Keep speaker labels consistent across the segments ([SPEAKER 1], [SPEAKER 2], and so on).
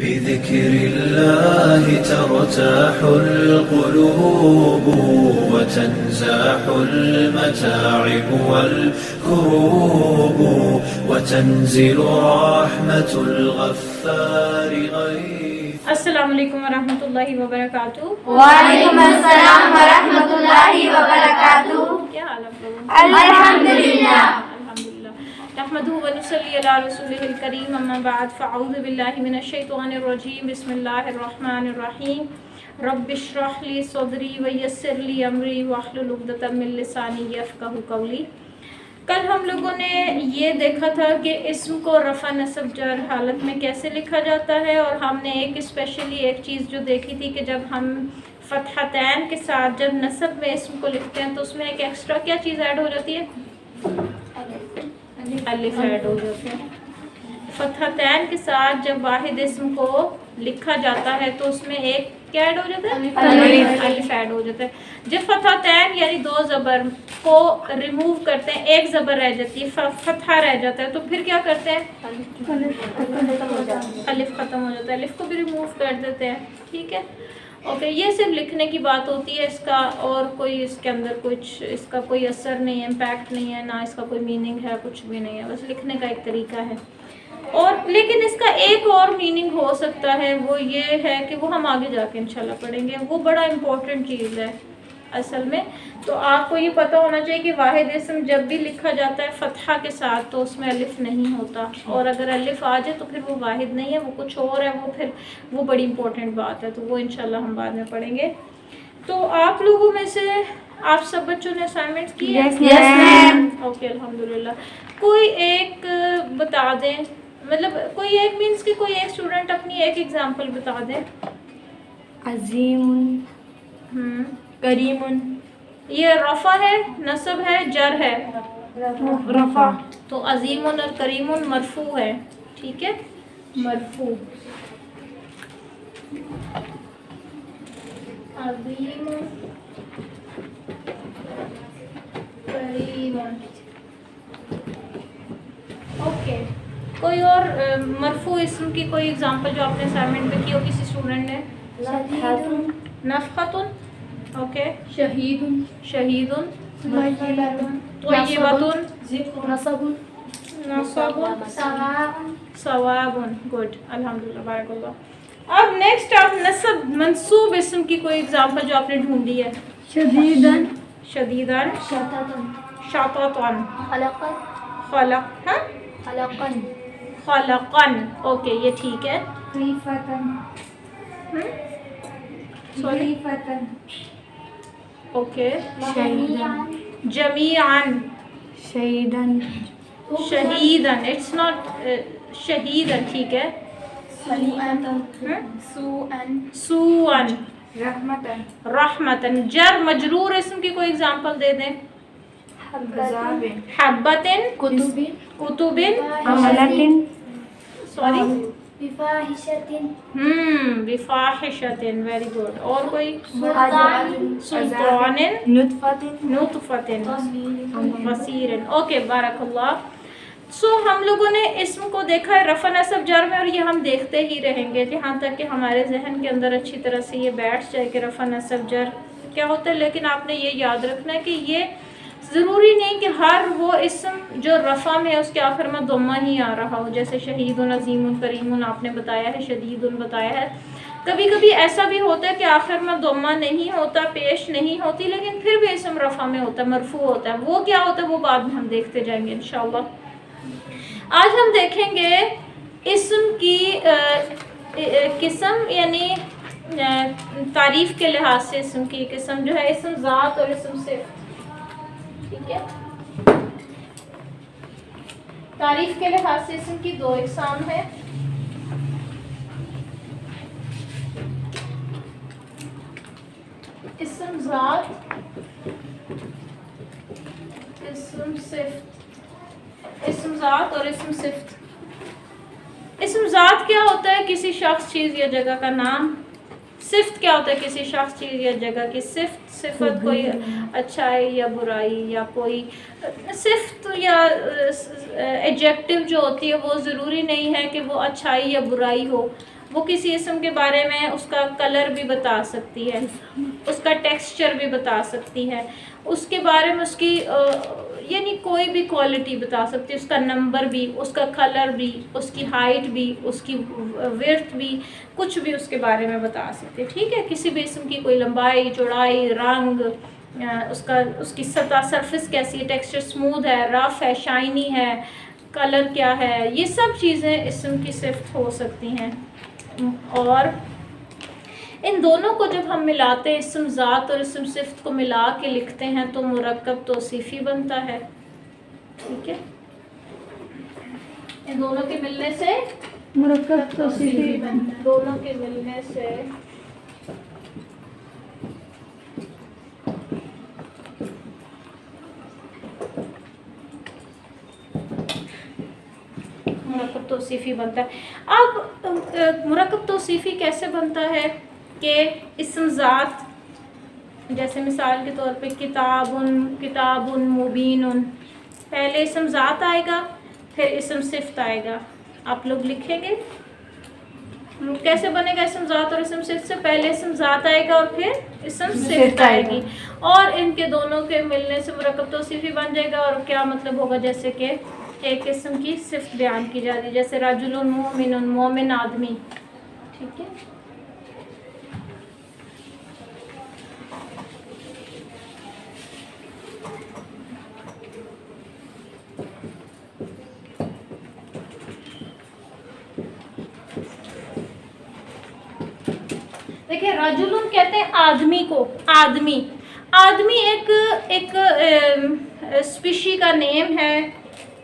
[SPEAKER 1] بذكر الله ترتاح القلوب وتنزاح المتاعب والكروب وتنزل رحمة الغفار غيث.
[SPEAKER 2] السلام علیکم ورحمۃ اللہ وبرکاتہ.
[SPEAKER 3] وعلیکم السلام ورحمۃ اللہ وبرکاتہ.
[SPEAKER 2] کیا حال آپ لوگوں؟
[SPEAKER 3] الحمدللہ.
[SPEAKER 2] الحمدللہ. نحمدہ ونصلی علی رسولہ الکریم. اما بعد فاعوذ باللہ من الشیطان الرجیم. بسم اللہ الرحمن الرحیم. رب اشرح لی صدری ویسر لی امری واحلل عقدۃ من لسانی یفقہوا قولی. کل ہم لوگوں نے یہ دیکھا تھا کہ اسم کو رفع نصب جر حالت میں کیسے لکھا جاتا ہے، اور ہم نے اسپیشلی ایک چیز جو دیکھی تھی کہ جب ہم فتحتین کے ساتھ جب نصب میں اسم کو لکھتے ہیں تو اس میں ایک ایکسٹرا کیا چیز ایڈ ہو جاتی ہے؟ الف ایڈ ہو جاتا ہے. فتحتین کے ساتھ جب واحد اسم کو لکھا جاتا ہے تو اس میں ایک کیا ایڈ ہو جاتا ہے؟ الف ایڈ ہو جاتا ہے. جب فتحتین یعنی دو زبر کو ریموو کرتے ہیں، ایک زبر رہ جاتی ہے، فتحہ رہ جاتا ہے، تو پھر کیا کرتے ہیں؟ الف ختم ہو جاتا ہے، الف کو بھی ریموو کر دیتے ہیں. ٹھیک ہے، اوکے. یہ صرف لکھنے کی بات ہوتی ہے، اس کا اور کوئی اس کے اندر کچھ اس کا کوئی اثر نہیں ہے، امپیکٹ نہیں ہے، نہ اس کا کوئی میننگ ہے، کچھ بھی نہیں ہے، بس لکھنے کا ایک طریقہ ہے. اور لیکن اس کا ایک اور میننگ ہو سکتا ہے، وہ یہ ہے کہ وہ ہم آگے جا کے انشاءاللہ پڑھیں گے. وہ بڑا امپورٹنٹ چیز ہے اصل میں. تو آپ کو یہ پتہ ہونا چاہیے کہ واحد اسم جب بھی لکھا جاتا ہے فتحہ کے ساتھ تو اس میں الف نہیں ہوتا، اور اگر الف آ جائے تو پھر وہ واحد نہیں ہے، وہ کچھ اور ہے. وہ بڑی امپورٹنٹ بات ہے، تو وہ انشاءاللہ ہم بعد میں پڑھیں گے. تو آپ لوگوں میں سے آپ سب بچوں نے اسائنمنٹ کی ہے؟
[SPEAKER 3] Yes, ma'am.
[SPEAKER 2] اوکے، الحمدللہ. کوئی ایک بتا دیں، مطلب کوئی ایک مینس کہ کوئی ایک اسٹوڈنٹ اپنی ایک ایگزامپل بتا دیں.
[SPEAKER 3] عظیم، کریم.
[SPEAKER 2] یہ رفع ہے، نصب ہے، جر ہے؟
[SPEAKER 3] رفع.
[SPEAKER 2] تو عظیم اور کریم مرفوع ہے. ٹھیک ہے، مرفوع. عظیم کریم. اوکے. کوئی اور مرفوع اسم کی کوئی ایگزامپل جو آپ نے اسائنمنٹ میں کی ہو کسی اسٹوڈنٹ نے؟ نفحۃ. اوکے.
[SPEAKER 3] شہید.
[SPEAKER 2] شہید. طیبۃ.
[SPEAKER 3] نصب.
[SPEAKER 2] نصب. ثواب. گڈ، الحمدللہ، بارک اللہ. اب نیکسٹ آپ نصب منصوب اسم کی کوئی ایگزامپل جو آپ نے ڈھونڈی ہے.
[SPEAKER 3] شدیدن.
[SPEAKER 2] شدیدن.
[SPEAKER 3] شتتن.
[SPEAKER 2] شططن.
[SPEAKER 3] خلقن.
[SPEAKER 2] خلق. ہاں،
[SPEAKER 3] خلقن.
[SPEAKER 2] خلقن. اوکے، یہ ٹھیک ہے.
[SPEAKER 3] خیفتن.
[SPEAKER 2] سوری.
[SPEAKER 3] خیفتن.
[SPEAKER 2] اوکے.
[SPEAKER 3] شہیدن.
[SPEAKER 2] جمیعاً.
[SPEAKER 3] شہیدن.
[SPEAKER 2] شہیدن. اٹس ناٹ شہیدن. ٹھیک ہے. سوءً.
[SPEAKER 3] رحمتن.
[SPEAKER 2] رحمتن. جر مجرور اسم کی کوئی ایگزامپل دے دیں. حبتن.
[SPEAKER 3] کتب.
[SPEAKER 2] کتبن.
[SPEAKER 3] عملتن.
[SPEAKER 2] سوری.
[SPEAKER 3] بفاحشتن.
[SPEAKER 2] بفاحشتن. Very good. اور کوئی؟
[SPEAKER 3] سلطان. نطفتن.
[SPEAKER 2] نطفتن. بصیرن. اوکے، بارک اللہ. سو ہم لوگوں نے اسم کو دیکھا ہے رفع نصب جر میں، اور یہ ہم دیکھتے ہی رہیں گے جہاں تک کہ ہمارے ذہن کے اندر اچھی طرح سے یہ بیٹھ جائے کہ رفع نصب جر کیا ہوتا ہے. لیکن آپ نے یہ یاد رکھنا ہے کہ یہ ضروری نہیں کہ ہر وہ اسم جو رفع میں ہے اس کے آخر میں ضمہ ہی آ رہا ہو. جیسے شہید، عظیم، کریم آپ نے بتایا ہے، شدید بتایا ہے. کبھی کبھی ایسا بھی ہوتا ہے کہ آخر میں ضمہ نہیں ہوتا، پیش نہیں ہوتی، لیکن پھر بھی اسم رفع میں ہوتا ہے، مرفوع ہوتا ہے. وہ کیا ہوتا ہے وہ بعد میں ہم دیکھتے جائیں گے انشاءاللہ. آج ہم دیکھیں گے اسم کی قسم، یعنی تعریف کے لحاظ سے اسم کی قسم جو ہے اسم ذات اور اسم صفت. ٹھیک ہے، تعریف کے لحاظ سے اسم کی دو اقسام ہے. اسم ذات، اسم صفت. اسم ذات اور اسم صفت. اسم ذات کیا ہوتا ہے؟ کسی شخص، چیز یا جگہ کا نام. صفت کیا ہوتا ہے؟ کسی شخص چیز یا جگہ کی صفت، صفت کوئی اچھائی یا برائی یا کوئی صفت یا ایڈجیکٹو جو ہوتی ہے وہ ضروری نہیں ہے کہ وہ اچھائی یا برائی ہو، وہ کسی اسم کے بارے میں اس کا کلر بھی بتا سکتی ہے، اس کا ٹیکسچر بھی بتا سکتی ہے، اس کے بارے میں اس کی یعنی کوئی بھی کوالٹی بتا سکتی ہے، اس کا نمبر بھی، اس کا کلر بھی، اس کی ہائٹ بھی، اس کی ویڈتھ بھی، کچھ بھی اس کے بارے میں بتا سکتے. ٹھیک ہے، کسی بھی اسم کی کوئی لمبائی، چوڑائی، رنگ، اس کی سطح سرفیس کیسی ہے، ٹیکسچر اسموتھ ہے، رف ہے، شائنی ہے، کلر کیا ہے، یہ سب چیزیں اسم کی صفت ہو سکتی ہیں. اور ان دونوں کو جب ہم ملاتے ہیں، اسم ذات اور اسم صفت کو ملا کے لکھتے ہیں تو مرکب توصیفی بنتا ہے. ٹھیک ہے، ان دونوں کے ملنے سے
[SPEAKER 3] مرکب توصیفی
[SPEAKER 2] دونوں کے ملنے سے مرکب توصیفی بنتا ہے. اب مرکب توصیفی کیسے بنتا ہے کہ اسم ذات، جیسے مثال کے طور پہ کتاب مبین، پہلے اسم ذات آئے گا پھر اسم صفت آئے گا. آپ لوگ لکھیں گے کیسے بنے گا اسم ذات اور اسم صفت سے؟ پہلے اسم ذات آئے گا اور پھر اسم صفت آئے گی، اور ان کے دونوں کے ملنے سے مرکب توصیفی بن جائے گا. اور کیا مطلب ہوگا؟ جیسے کہ ایک قسم کی صفت بیان کی جا رہی ہے، جیسے رجل مومن، مومن آدمی. ٹھیک ہے، دیکھیں رجل کہتے ہیں آدمی کو. آدمی ایک اسپیشی کا نیم ہے.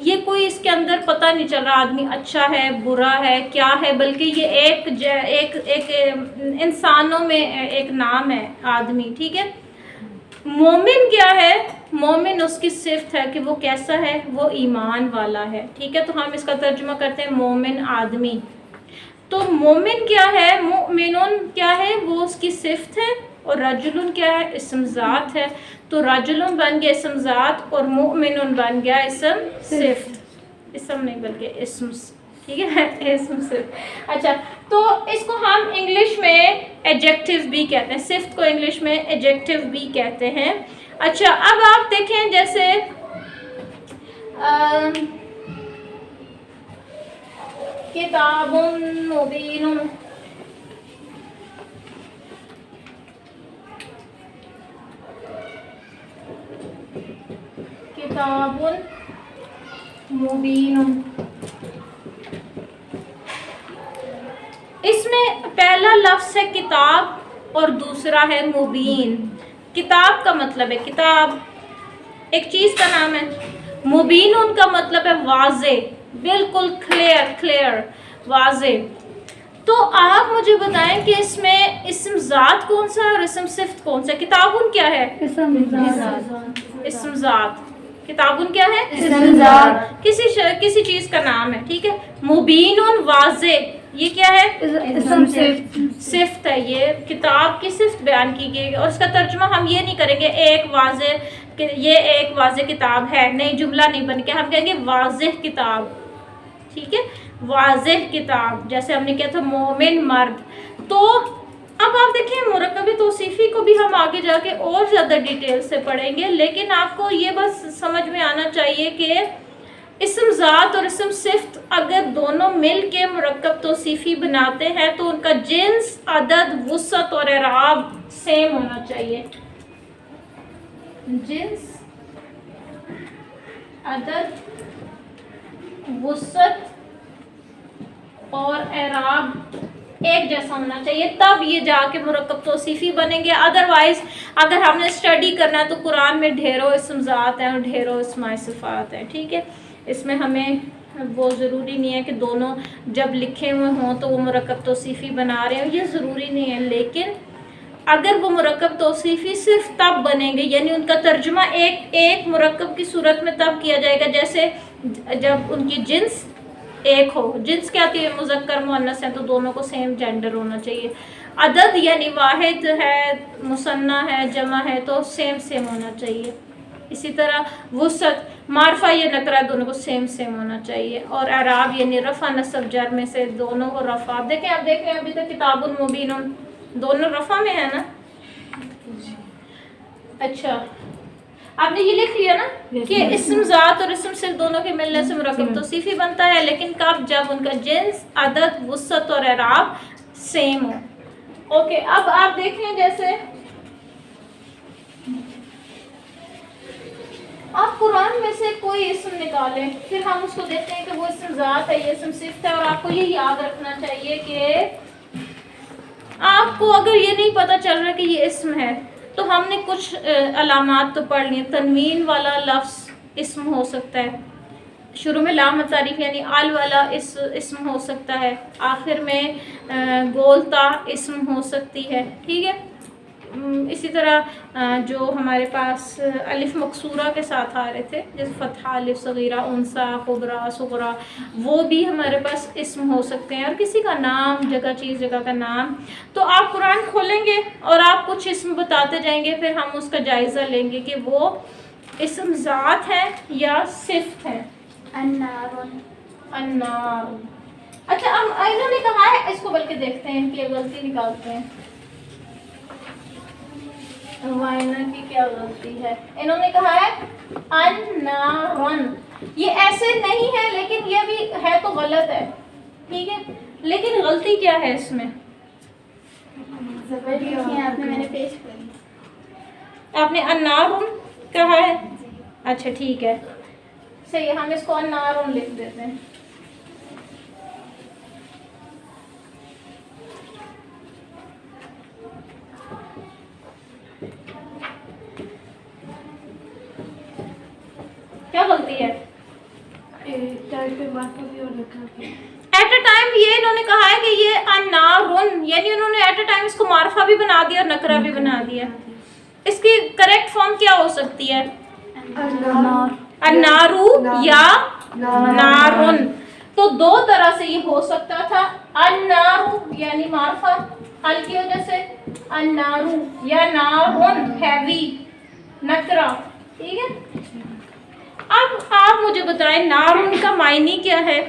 [SPEAKER 2] یہ کوئی اس کے اندر پتہ نہیں چل رہا آدمی اچھا ہے برا ہے کیا ہے، بلکہ یہ ایک انسانوں میں ایک نام ہے آدمی. ٹھیک ہے، مومن کیا ہے؟ مومن اس کی صفت ہے کہ وہ کیسا ہے، وہ ایمان والا ہے. ٹھیک ہے، تو ہم اس کا ترجمہ کرتے ہیں مومن آدمی. تو مومن کیا ہے؟ مؤمنون کیا ہے؟ وہ اس کی صفت ہے، اور رجلن کیا ہے؟ اسم ذات ہے. تو رجلن بن گیا اسم ذات اور مؤمنون بن گیا اسم صفت. اسم نہیں بلکہ اسم. ٹھیک ہے، اسم صفت. اچھا، تو اس کو ہم انگلش میں ایڈجیکٹو بھی کہتے ہیں، صفت کو انگلش میں ایڈجیکٹو بھی کہتے ہیں. اچھا، اب آپ دیکھیں جیسے کتاب مبین، کتاب مبین. اس میں پہلا لفظ ہے کتاب اور دوسرا ہے مبین. کتاب کا مطلب ہے کتاب، ایک چیز کا نام ہے. مبین ان کا مطلب ہے واضح، بالکل کلیئر واضح. تو آپ مجھے بتائیں کہ اس میں اسم ذات کون سا ہے اور اسم صفت کون سا ہے؟ کتابن کیا ہے؟ اسم ذات. کتابن کیا ہے؟ اسم ذات، کسی چیز کا نام ہے. ٹھیک ہے، مبین واضح، یہ کیا ہے؟ اسم صفت ہے. یہ کتاب کی صفت بیان کی گئی، اور اس کا ترجمہ ہم یہ نہیں کریں گے یہ ایک واضح کتاب ہے، نہیں، جملہ نہیں بن کے ہم کہیں گے واضح کتاب. ٹھیک ہے، واضح کتاب، جیسے ہم نے کیا تھا مومن مرد. تو اب آپ دیکھیں مرکب توصیفی کو بھی ہم آگے جا کے اور زیادہ ڈیٹیل سے پڑھیں گے، لیکن آپ کو یہ بس سمجھ میں آنا چاہیے کہ اسم ذات اور اسم صفت اگر دونوں مل کے مرکب توصیفی بناتے ہیں تو ان کا جنس، عدد، وسعت اور اعراب سیم ہونا چاہیے. جنس، عدد، وسعت اور اعراب ایک جیسا ہونا چاہیے، تب یہ جا کے مرکب توصیفی بنیں گے. ادروائز اگر ہم نے اسٹڈی کرنا ہے تو قرآن میں ڈھیروں اسم ذات ہیں اور ڈھیروں اسماء صفات ہیں. ٹھیک ہے، اس میں ہمیں وہ ضروری نہیں ہے کہ دونوں جب لکھے ہوئے ہوں تو وہ مرکب توصیفی بنا رہے ہیں، یہ ضروری نہیں ہے. لیکن اگر وہ مرکب توصیفی صرف تب بنیں گے، یعنی ان کا ترجمہ ایک مرکب کی صورت میں تب کیا جائے گا جیسے جب ان کی جنس، ایک ہو. جنس کیا تھی؟ مذکر مؤنث ہیں تو دونوں کو سیم جینڈر ہونا چاہیے. عدد یعنی واحد ہے، مثنیٰ ہے، جمع ہے تو سیم ہونا چاہیے. اسی طرح وسعت معرفہ یا نکرہ دونوں کو سیم ہونا چاہیے. اور اعراب یعنی رفع نصب جر میں سے دونوں کو رفع. آپ دیکھیں ابھی تک کتاب مبین دونوں رفع میں ہے نا. اچھا آپ نے یہ لکھ لیا نا کہ اسم ذات اور اسم صرف دونوں کے ملنے سے مرکب توصیفی بنتا ہے، لیکن کب؟ جب ان کا جنس، عدد، وسعت اور اعراب سیم ہو. اوکے اب آپ دیکھیں جیسے آپ قرآن میں سے کوئی اسم نکالیں، پھر ہم اس کو دیکھتے ہیں کہ وہ اسم ذات ہے، یہ اسم صفت ہے. اور آپ کو یہ یاد رکھنا چاہیے کہ آپ کو اگر یہ نہیں پتہ چل رہا کہ یہ اسم ہے تو ہم نے کچھ علامات تو پڑھ لی. تنوین والا لفظ اسم ہو سکتا ہے، شروع میں لام تعریف یعنی آل والا اسم ہو سکتا ہے، آخر میں گولتا اسم ہو سکتی ہے. ٹھیک ہے. اسی طرح جو ہمارے پاس الف مقصورہ کے ساتھ آ رہے تھے جیسے فتحہ، الف صغیرہ، انثیٰ، کبریٰ، صغریٰ، وہ بھی ہمارے پاس اسم ہو سکتے ہیں. اور کسی کا نام، جگہ، چیز، جگہ کا نام. تو آپ قرآن کھولیں گے اور آپ کچھ اسم بتاتے جائیں گے، پھر ہم اس کا جائزہ لیں گے کہ وہ اسم ذات ہے یا صفت ہے. النار. اچھا انہوں نے کہا ہے، اس کو بلکہ دیکھتے ہیں کہ غلطی نکالتے ہیں. وائنا کی کیا غلطی ہے؟ انہوں نے کہا ہے النارن. یہ ایسے نہیں ہے لیکن یہ بھی ہے تو غلط ہے. ٹھیک ہے. لیکن غلطی کیا ہے اس میں؟ آپ نے النارن کہا ہے. اچھا ٹھیک ہے صحیح ہے، ہم اس کو النارن لکھ دیتے ہیں. کیا غلطی ہے؟ ایٹ اے ٹائم یہ انہوں نے کہا ہے کہ یہ النارن، یعنی انہوں نے ایٹ اے ٹائم اس کو معرفہ بھی بنا دیا اور نکرہ بھی بنا دیا. اس کی کریکٹ فارم کیا ہو سکتی ہے؟ النارو یا نارن. تو دو طرح سے یہ ہو سکتا تھا. النارو یعنی معرفہ ال کی وجہ سے، النارو یا نارن ہیوی نکرہ. ٹھیک ہے. اب آپ مجھے بتائیں نارن کا معنی کیا ہے؟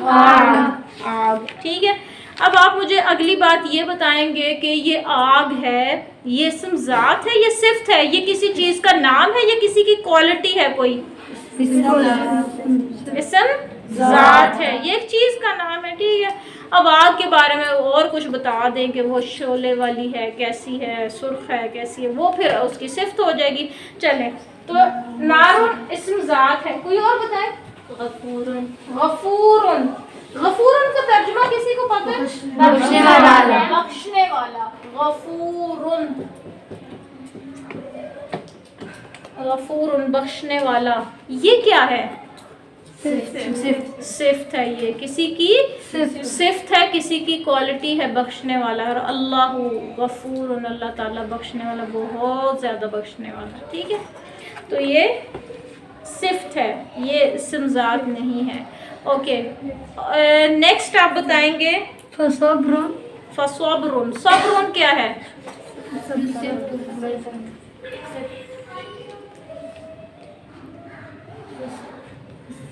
[SPEAKER 2] آگ. ٹھیک ہے. اب آپ مجھے اگلی بات یہ بتائیں گے کہ یہ آگ ہے، یہ اسم ذات ہے یا صفت ہے؟ یہ کسی چیز کا نام ہے یا کسی کی کوالٹی ہے؟ کوئی اسم ذات ہے، یہ ایک چیز کا نام ہے. ٹھیک ہے. اب آگ کے بارے میں اور کچھ بتا دیں کہ وہ شعلے والی ہے، کیسی ہے، سرخ ہے، کیسی ہے، وہ پھر اس کی صفت ہو جائے گی. چلیں تو نارن اسم ذات ہے. کوئی اور بتائیں؟ غفورن. غفورن. غفورن کا ترجمہ کسی کو پتہ ہے؟ بخشنے والا. بخشنے والا. غفورن. غفورن بخشنے والا. یہ کیا ہے؟ صفت ہے. یہ کسی کی صفت ہے، کسی کی کوالٹی ہے بخشنے والا. اور اللہ غفور، اللہ تعالیٰ بخشنے والا، بہت زیادہ بخشنے والا. ٹھیک ہے. تو یہ صفت ہے، یہ اسم ذات نہیں ہے. اوکے نیکسٹ آپ بتائیں گے فصبرن. فصبرن. صبرن کیا ہے؟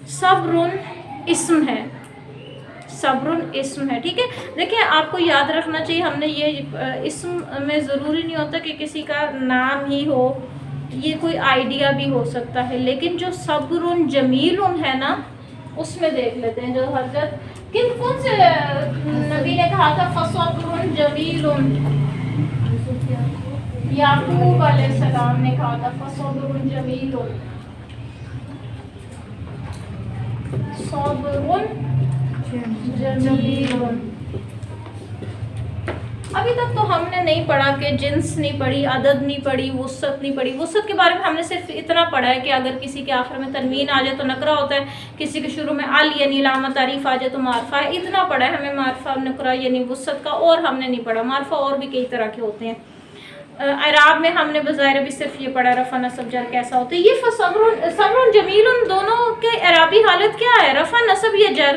[SPEAKER 2] صبرن اسم ہے. صبرن اسم ہے. ٹھیک ہے. دیکھیں آپ کو یاد رکھنا چاہیے، ہم نے یہ اسم میں ضروری نہیں ہوتا کہ کسی کا نام ہی ہو، یہ کوئی آئیڈیا بھی ہو سکتا ہے. لیکن جو صبرن جمیلن ہے نا، اس میں دیکھ لیتے ہیں جو حضرت کون سے نبی نے کہا تھا فصبرن جمیلن؟ یعقوب علیہ السلام نے کہا تھا فصبرن جمیلن. صبرن جمیلن. ابھی تک تو ہم نے نہیں پڑھا کہ جنس نہیں پڑھی، عدد نہیں پڑھی، وسعت نہیں پڑھی. وسعت کے بارے میں ہم نے صرف اتنا پڑھا ہے کہ اگر کسی کے آخر میں تنوین آ جائے تو نکرہ ہوتا ہے، کسی کے شروع میں ال یعنی علامہ تعریف آ جائے تو معرفہ ہے. اتنا پڑھا ہے ہمیں معرفہ نکرہ یعنی وسعت کا، اور ہم نے نہیں پڑھا. معرفہ اور بھی کئی طرح کے ہوتے ہیں. اعراب میں ہم نے بظاہر بھی صرف یہ پڑھا رفع نصب جر کیسا ہوتا ہے. یہ صبرن جمیلن دونوں کے اعرابی حالت کیا ہے؟ رفع نصب یا جر؟